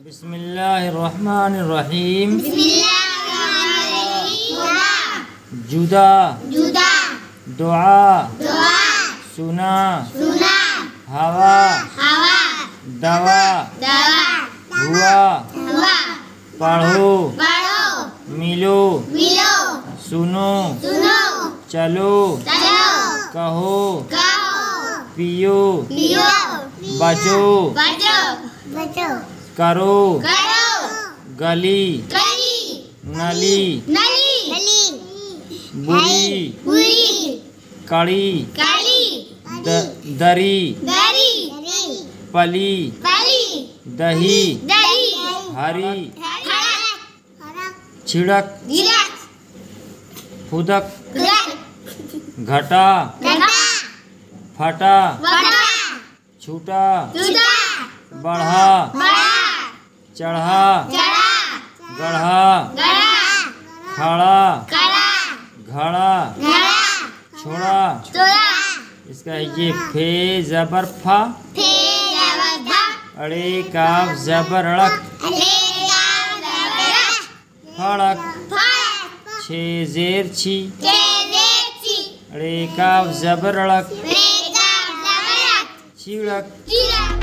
बिस्मिल्लाहिर्रहमानिर्रहीम। जुदा जुदा, दुआ दुआ, सुना सुना, हवा हवा, दवा दवा, हुआ हुआ, पढ़ो पढ़ो, मिलो मिलो, सुनो सुनो, चलो चलो, कहो कहो, पियो पियो, बचो बचो, बचो, करो करो, गली गली, नली नली, नली, बुरी बुरी, कड़ी काली, दरी दरी, पली पली, दही दही, हरी हरा, छिड़क गिरक, फुदक गिरक, घटा घटा, फटा वटा, छूटा छूटा, बढ़ा बड़ा, चढ़ा चढ़ा, गढ़ा गड़ा, खड़ा कड़ा, घड़ा घड़ा, छोड़ा। तोड़ा, इसका ये फे जबर फा फे जबर धा, अड़े काफ जबर अड़क अरे गाव जबरक, फड़क फड़क, छे जेर छी के देची, अड़े काफ जबर अड़क रे गाव जबरक, छिड़क चिड़क।